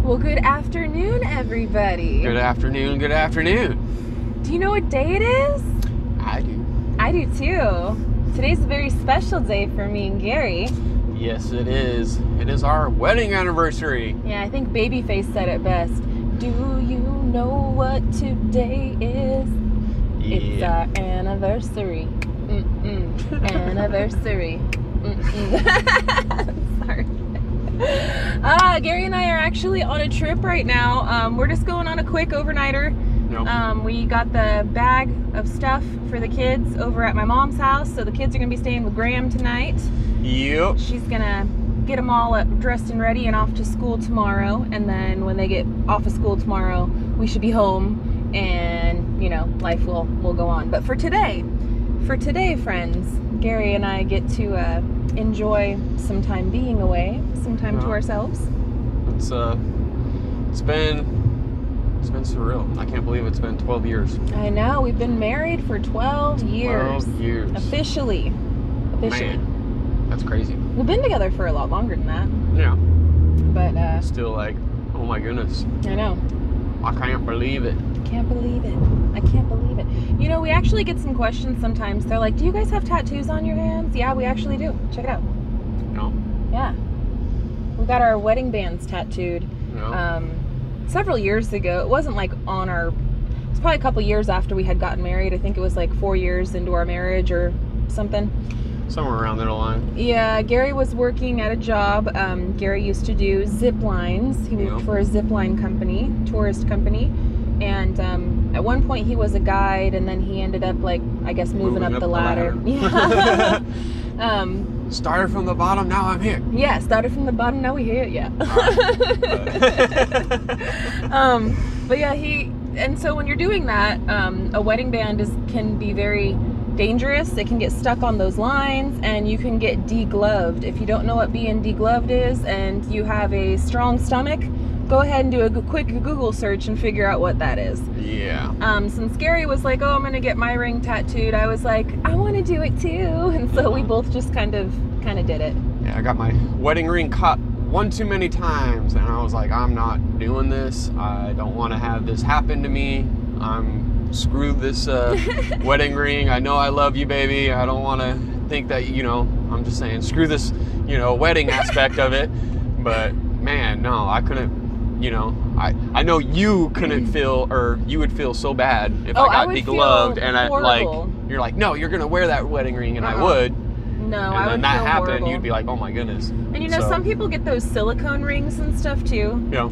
Well, good afternoon, everybody. Good afternoon, good afternoon. Do you know what day it is? I do. I do too. Today's a very special day for me and Gary. Yes, it is. It is our wedding anniversary. Yeah, I think Babyface said it best. Do you know what today is? Yeah. It's our anniversary. Anniversary. Sorry. Gary and I are actually on a trip right now. We're just going on a quick overnighter. Nope. We got the bag of stuff for the kids over at my mom's house, so the kids are gonna be staying with Graham tonight. Yep. She's gonna get them all dressed and ready and off to school tomorrow, and then when they get off of school tomorrow, we should be home, and you know, life will go on. But for today, friends, Gary and I get to enjoy some time being away, some time to ourselves. It's been surreal. I can't believe it's been 12 years. I know, we've been married for 12 years. 12 years. Officially. Man, that's crazy. We've been together for a lot longer than that. Yeah. But Still like, oh my goodness. I know. I can't believe it. Can't believe it. I can't believe it. You know, we actually get some questions sometimes. They're like, do you guys have tattoos on your hands? Yeah, we actually do. Check it out. No. Yeah. We got our wedding bands tattooed No. several years ago. It wasn't like on our... It was probably a couple years after we had gotten married. I think it was like 4 years into our marriage or something. Somewhere around that line. Yeah, Gary was working at a job. Gary used to do zip lines. He worked for a zip line company, tourist company. And at one point he was a guide, and then he ended up, like, I guess, moving up the ladder. Yeah. Started from the bottom, now I'm here. Yeah, started from the bottom, now we're here. Yeah. But yeah, and so when you're doing that, a wedding band can be very dangerous. It can get stuck on those lines, and you can get degloved. If you don't know what being degloved is and you have a strong stomach, go ahead and do a quick Google search and figure out what that is. Yeah. Since Gary was like, oh, I'm gonna get my ring tattooed, I was like, I want to do it too. And so we both just kind of did it. Yeah, I got my wedding ring cut one too many times, and I was like, I'm not doing this. I don't want to have this happen to me. Screw this wedding ring. I know I love you, baby. I don't want to think that, you know, I'm just saying, screw this, you know, wedding aspect of it. But man, no, I couldn't, you know, I know you couldn't feel, or you would feel so bad if I got degloved, and you're like, no, you're gonna wear that wedding ring, and I would. No, and I would then that feel happened, horrible. you'd be like, oh my goodness. And you know, some people get those silicone rings and stuff too. Yeah.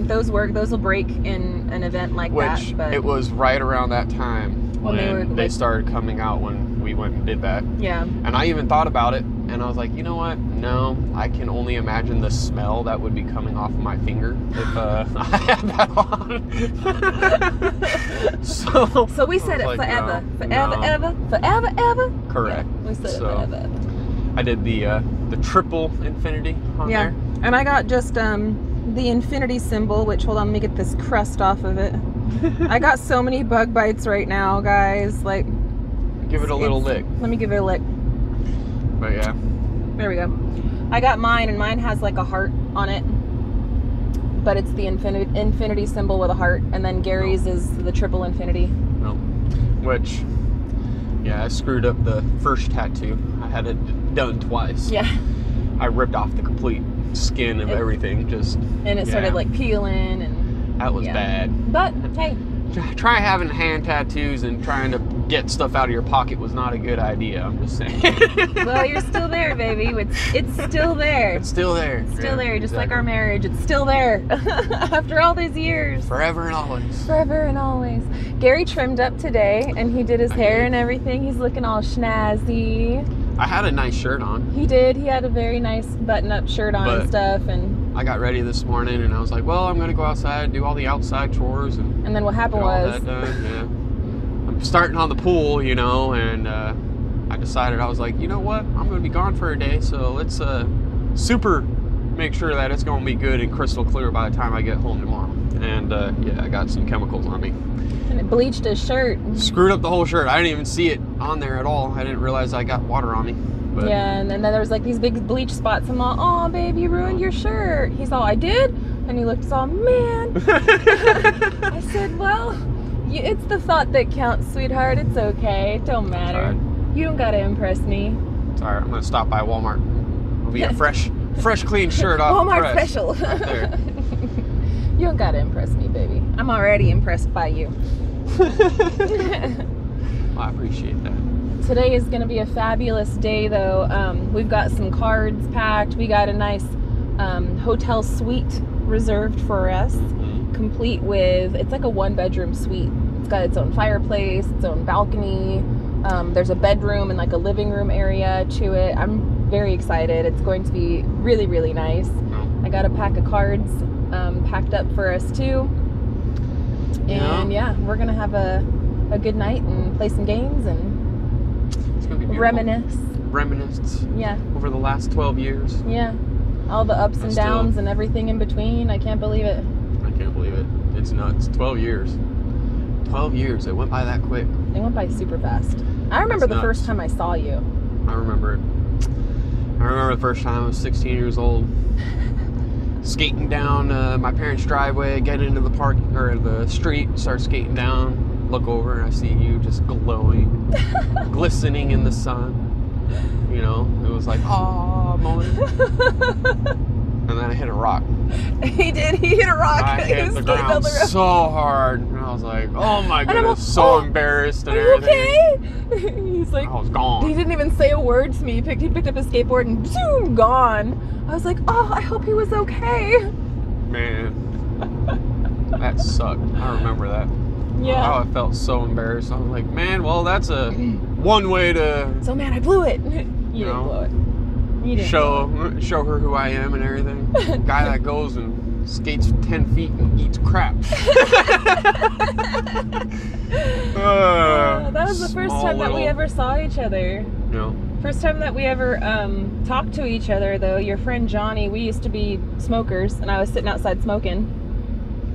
Those will break in an event like that. But it was right around that time when they started coming out, when we went and did that. Yeah. And I even thought about it, and I was like, you know what? No, I can only imagine the smell that would be coming off of my finger if I had that on. So we said it like, forever, no. forever, ever. Correct. Yeah, we said it forever. I did the triple infinity on there. And I got just the infinity symbol, which, hold on, let me get this crust off of it. I got so many bug bites right now, guys. Like, give it a little lick. Let me give it a lick. But yeah. There we go. I got mine, and mine has like a heart on it, but it's the infinity symbol with a heart, and then Gary's is the triple infinity. No. Which, yeah, I screwed up the first tattoo. I had it done twice. Yeah. I ripped off the complete skin of everything, and it started like peeling, and that was bad. But hey, try having hand tattoos and trying to get stuff out of your pocket was not a good idea. I'm just saying. Well, you're still there, baby. It's still there. It's still there. It's still there, just like our marriage. It's still there after all these years. Forever and always. Forever and always. Gary trimmed up today, and he did his hair and everything. He's looking all schnazzy. I had a nice shirt on. He did. He had a very nice button-up shirt on and stuff, and I got ready this morning, and I was like, well, I'm going to go outside and do all the outside chores. And then what happened was... That done. Yeah. I'm starting on the pool, you know, and I decided, I was like, you know what? I'm going to be gone for a day, so let's make sure that it's going to be good and crystal clear by the time I get home tomorrow. And yeah, I got some chemicals on me. And it bleached his shirt. Screwed up the whole shirt. I didn't even see it on there at all. I didn't realize I got water on me. But yeah, and then there was like these big bleach spots. I'm all, oh, babe, you ruined your shirt. He's all, I did? And he looked all, man. I said, well, it's the thought that counts, sweetheart. It's okay. It don't matter. You don't gotta impress me. It's all right. I'm gonna stop by Walmart. It'll be a fresh, clean shirt off Walmart the press. special. Right there. You don't gotta impress me, baby. I'm already impressed by you. Well, I appreciate that. Today is gonna be a fabulous day, though. We've got some cards packed. We got a nice hotel suite reserved for us, complete with, it's like a 1-bedroom suite. It's got its own fireplace, its own balcony. There's a bedroom and like a living room area to it. I'm very excited. It's going to be really, really nice. I got a pack of cards packed up for us too. And yeah, we're gonna have a good night and play some games and it's gonna be reminisce. Yeah. Over the last 12 years. Yeah. All the ups and downs and everything in between. I can't believe it. I can't believe it. It's nuts. 12 years. 12 years. It went by that quick. It went by super fast. I remember the first time I saw you. I remember it. I remember the first time I was 16 years old. Skating down my parents' driveway, get into the park or the street, start skating down, look over, and I see you just glowing, glistening in the sun. You know, it was like, oh, moment. And then I hit a rock. He did. He hit a rock. I hit the ground so hard, and I was like, oh my goodness, so embarrassed and are you everything. Okay? He's like, I was gone. He didn't even say a word to me. He picked up his skateboard and zoom, gone. I was like, oh, I hope he was okay. Man, that sucked. I remember that. Yeah. Oh, I felt so embarrassed. I was like, man, well, that's one way to. So, man, I blew it. You didn't blow it. You didn't show her who I am and everything. Guy that goes and skates 10 feet and eats crap. That was the first time that we ever saw each other. No. First time that we ever talked to each other, though. Your friend Johnny, we used to be smokers, and I was sitting outside smoking.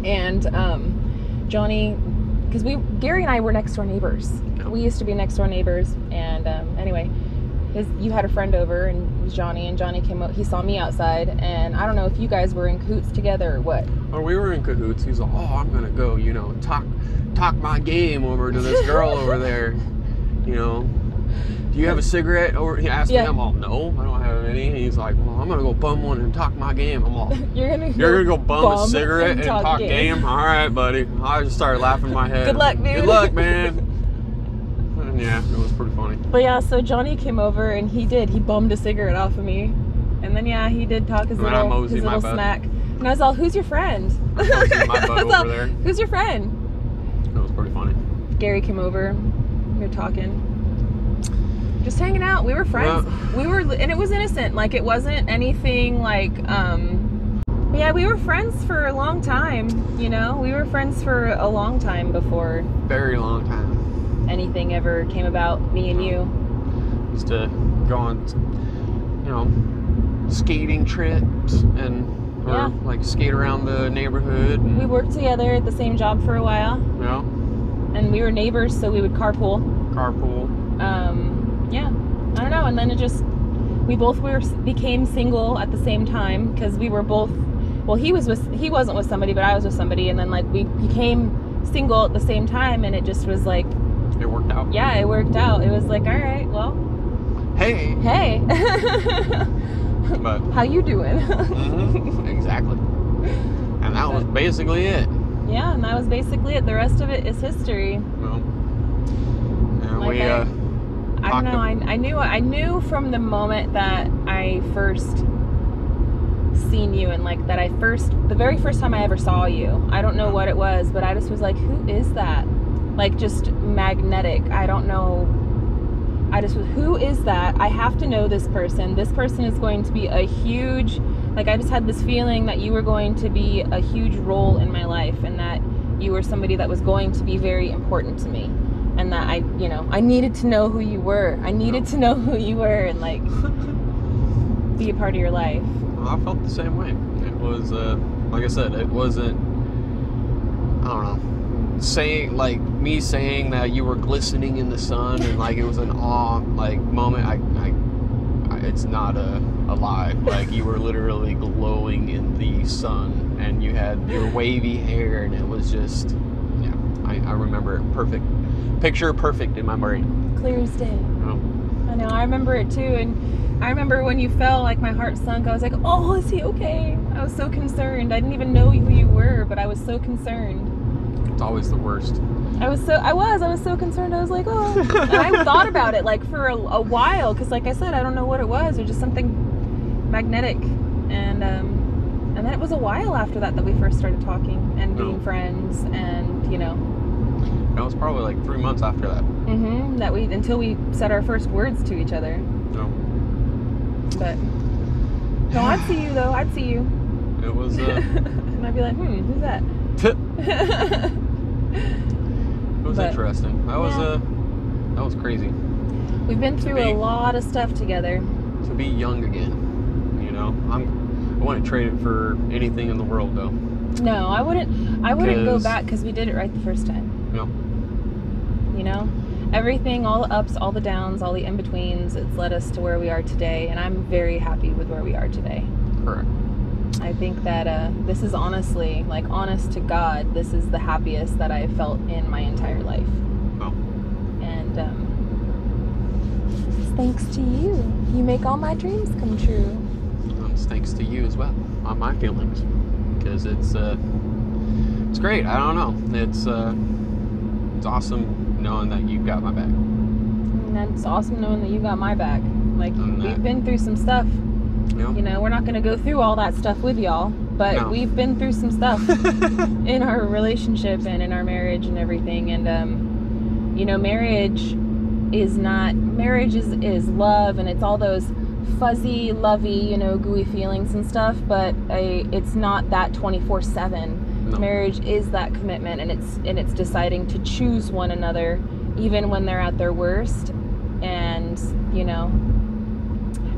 And Johnny, because Gary and I were next door neighbors. We used to be next door neighbors, and anyway, you had a friend over, and it was Johnny, and Johnny came up. He saw me outside, and I don't know if you guys were in cahoots together or what. Oh, we were in cahoots. He's like, oh, I'm gonna go, you know, talk my game over to this girl over there, you know. Do you have a cigarette? Or he asked me, I'm all, no, I don't have any. And he's like, well, I'm gonna go bum one and talk my game. I'm all, you're gonna go bum a cigarette and talk game? All right, buddy. I just started laughing in my head. Good luck, dude. Good luck, man. And yeah, it was pretty funny. But yeah, so Johnny came over and he bummed a cigarette off of me. And then yeah, he did talk his little smack. And I was all, who's your friend? My butt over there. Who's your friend? It was pretty funny. Gary came over. We were talking. Just hanging out. We were friends. And it was innocent. Like, it wasn't anything like, yeah, we were friends for a long time, you know? We were friends for a long time before. Very long time. Anything ever came about, me and you. Just to go on, you know, skating trips and like skate around the neighborhood. And, we worked together at the same job for a while. Yeah. And we were neighbors, so we would carpool. Yeah, I don't know. And then we both became single at the same time, because we were both. Well, he wasn't with somebody, but I was with somebody, and then like we became single at the same time, and it just was like. It worked out. Yeah, it worked out. It was like, all right, well. Hey. But how you doing? Exactly. And that was basically it. Yeah, and that was basically it. The rest of it is history. Well, and like I don't know. I knew from the moment that I first seen you, and like the very first time I ever saw you. I don't know what it was, but I just was like, who is that? Like, just magnetic. I don't know. I just was, who is that? I have to know this person. This person is going to be a huge, like, I just had this feeling that you were going to be a huge role in my life, and that you were somebody that was going to be very important to me. And that I needed to know who you were. I needed to know who you were and, like, be a part of your life. Well, I felt the same way. It was, like I said, it wasn't, I don't know. Me saying that you were glistening in the sun and like it was an awe like moment. it's not a lie. Like, you were literally glowing in the sun, and you had your wavy hair, and it was just, yeah, I remember it perfect. Picture perfect in my brain. Clear as day. Oh. I know, I remember it too, and I remember when you fell, like, my heart sunk. I was like, oh, is he okay? I was so concerned. I didn't even know who you were, but I was so concerned. It's always the worst. I was so concerned. I was like, oh. And I thought about it, like, for a while, because, like I said, I don't know what it was, or just something magnetic. And then it was a while after that we first started talking and being friends, and, you know. That was probably like 3 months after that. Mm-hmm. Until we said our first words to each other. No. But no, I'd see you though. I'd see you. It was. And I'd be like, who's that? It was interesting. That was crazy. We've been through a lot of stuff together. To be young again, you know. I wouldn't trade it for anything in the world, though. No, I wouldn't go back, because we did it right the first time. No. You know, everything, all the ups, all the downs, all the in-betweens, it's led us to where we are today, and I'm very happy with where we are today. Correct. I think that this is honestly, like, honest to God, this is the happiest that I've felt in my entire life. Oh. And it's thanks to you. You make all my dreams come true. Well, it's thanks to you as well on my feelings, because it's great. I don't know. It's awesome knowing that you've got my back. And it's awesome knowing that you got my back. Like, we've been through some stuff. Yeah. You know, we're not going to go through all that stuff with y'all, but we've been through some stuff in our relationship and in our marriage and everything. And, you know, marriage is love, and it's all those fuzzy, lovey, you know, gooey feelings and stuff, but it's not that 24/7. No. Marriage is that commitment, and it's deciding to choose one another even when they're at their worst, and, you know,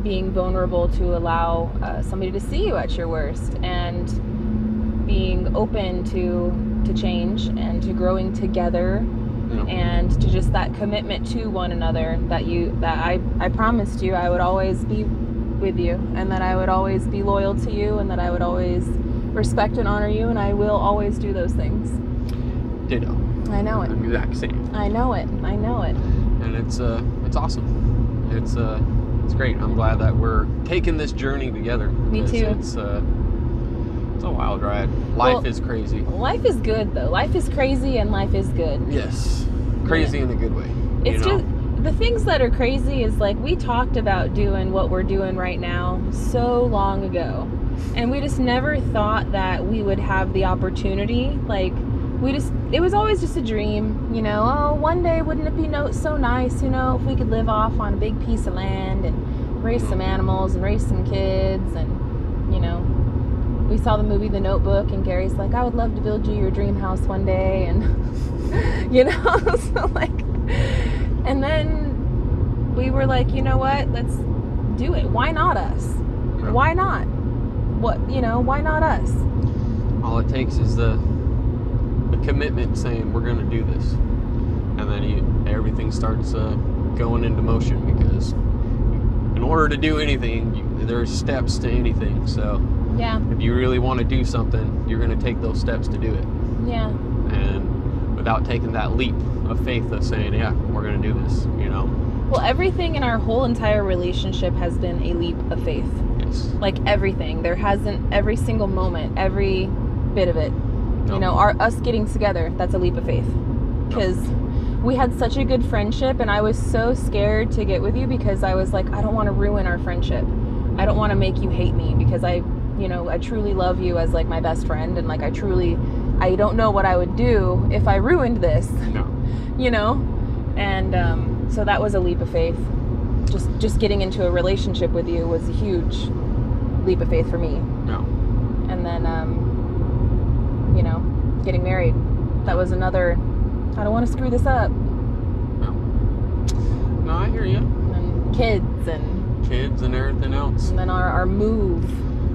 being vulnerable to allow somebody to see you at your worst, and being open to change and to growing together. No. And to just that commitment to one another that I promised you I would always be with you, and that I would always be loyal to you, and that I would always respect and honor you, and I will always do those things. Ditto. I know it. Exact same. I know it. And it's awesome. It's great. I'm glad that we're taking this journey together. Me too. It's a wild ride. Life is crazy. Life is good, though. Life is crazy, and life is good. Yes. Crazy in a good way. It's just, the things that are crazy is, like, we talked about doing what we're doing right now so long ago. And we just never thought that we would have the opportunity. Like, it was always just a dream, you know. Oh, one day wouldn't it be so nice, you know, if we could live off on a big piece of land and raise some animals and raise some kids, and, you know. We saw the movie The Notebook, and Gary's like, I would love to build you your dream house one day, and, you know, so, like, and then we were like, you know what, let's do it. Why not us? Yeah. Why not? Why not us? All it takes is the commitment saying, we're going to do this. And then everything starts going into motion, because in order to do anything, there's steps to anything, so... Yeah. If you really want to do something, you're going to take those steps to do it. Yeah. And without taking that leap of faith of saying, yeah, we're going to do this, you know. Well, everything in our whole entire relationship has been a leap of faith. Yes. Like, everything. There hasn't, every single moment, every bit of it. Nope. You know, us getting together, that's a leap of faith. Because we had such a good friendship, and I was so scared to get with you, because I was like, I don't want to ruin our friendship. I don't want to make you hate me, because I truly love you as, like, my best friend, and, like, I don't know what I would do if I ruined this. No. You know? And so that was a leap of faith. Just getting into a relationship with you was a huge leap of faith for me. No. And then, you know, getting married. That was another, I don't want to screw this up. No, I hear you. And kids and everything else. And then our move.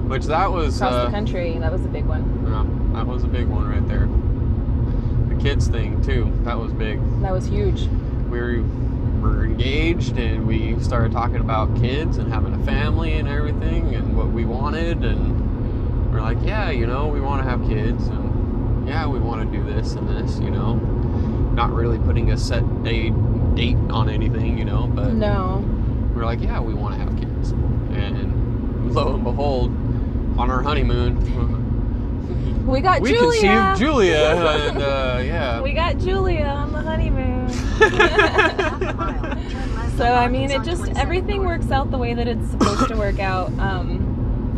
Which that was... across the country. That was a big one. Yeah, that was a big one right there. The kids thing, too. That was big. That was huge. We were engaged, and we started talking about kids and having a family and everything and what we wanted, and we're like, yeah, you know, we want to have kids, and yeah, we want to do this and this, you know, not really putting a set date on anything, you know, but No. we're like, yeah, we want to have kids. And lo and behold, on our honeymoon, We got we Julia. conceived Julia, and yeah. We got Julia on the honeymoon. So, I mean, it just, everything works out the way that it's supposed to work out.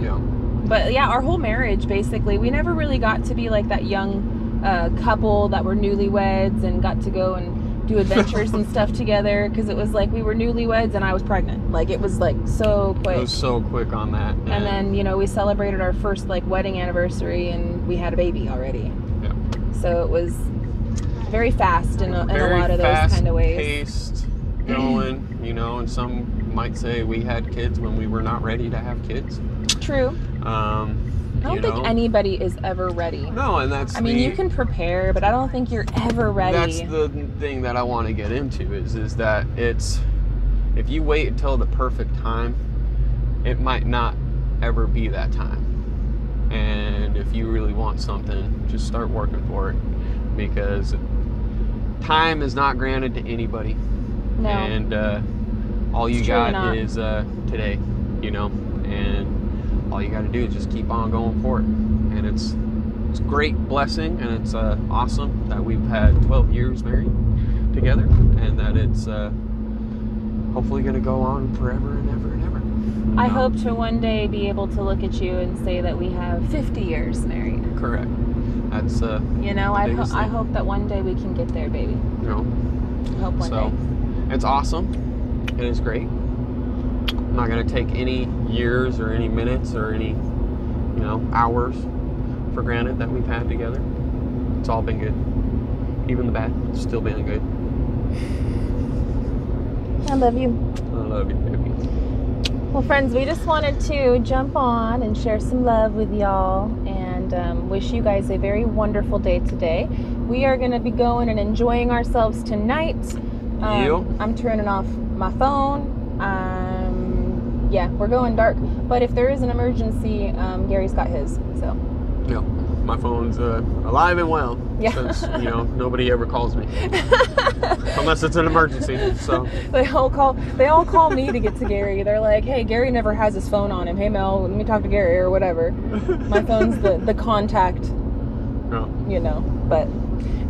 Yeah. But yeah, our whole marriage, basically, we never really got to be like that young couple that were newlyweds and got to go and do adventures and stuff together, because it was like we were newlyweds and I was pregnant. Like, it was like so quick. It was so quick on that. And then, you know, we celebrated our first like wedding anniversary and we had a baby already. Yeah. So it was very fast in a lot of those kind of ways. Paced going, you know, and some might say we had kids when we were not ready to have kids. True. I don't think anybody is ever ready. No, and that's I mean, you can prepare, but I don't think you're ever ready. That's the thing that I want to get into is that it's, if you wait until the perfect time, it might not ever be that time. And if you really want something, just start working for it, because time is not granted to anybody. No. And all you got is today, you know, and all you got to do is just keep on going for it. And it's a great blessing, and it's awesome that we've had 12 years married together, and that it's hopefully going to go on forever and ever and ever. I hope to one day be able to look at you and say that we have 50 years married. Correct. That's you know, I hope that one day we can get there, baby. You know. I hope one day. It's awesome. It is great. I'm not going to take any years or any minutes or any, you know, hours for granted that we've had together. It's all been good. Even the bad, it's still been good. I love you. I love you, baby. Well, friends, we just wanted to jump on and share some love with y'all, and wish you guys a very wonderful day today. We are going to be going and enjoying ourselves tonight. I'm turning off my phone. Yeah, we're going dark. But if there is an emergency, Gary's got his. So. Yeah, my phone's alive and well. Yeah. Since, you know, nobody ever calls me unless it's an emergency. So they all call me to get to Gary. They're like, hey, Gary never has his phone on him. Hey, Mel, let me talk to Gary or whatever. My phone's the contact. Yeah. You know. But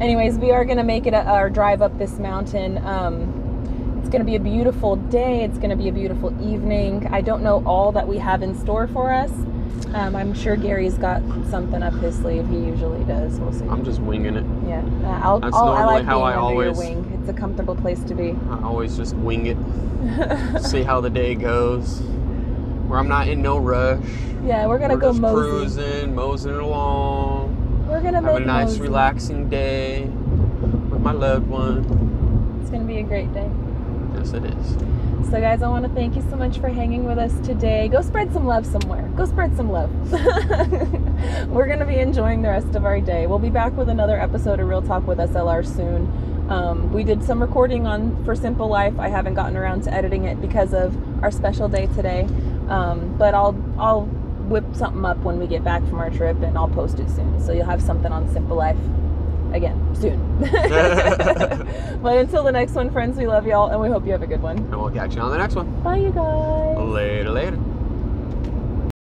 anyways, we are gonna make it our drive up this mountain. It's going to be a beautiful day. It's going to be a beautiful evening. I don't know all that we have in store for us. I'm sure Gary's got something up his sleeve. He usually does. We'll see. I'm just winging it. Yeah. That's normally how I always. Your wing. It's a comfortable place to be. I always just wing it. See how the day goes. Where I'm not in no rush. Yeah, we're going to go cruising, moseying along. We're going to have a nice, relaxing day with my loved one. It's going to be a great day. Yes, it is. So guys, I want to thank you so much for hanging with us today. Go spread some love somewhere. Go spread some love. We're going to be enjoying the rest of our day. We'll be back with another episode of Real Talk with SLR soon. We did some recording for Simple Life. I haven't gotten around to editing it because of our special day today. But I'll whip something up when we get back from our trip, and I'll post it soon. So you'll have something on Simple Life. Again, soon. But until the next one, friends, we love y'all, and we hope you have a good one. And we'll catch you on the next one. Bye, you guys. Later.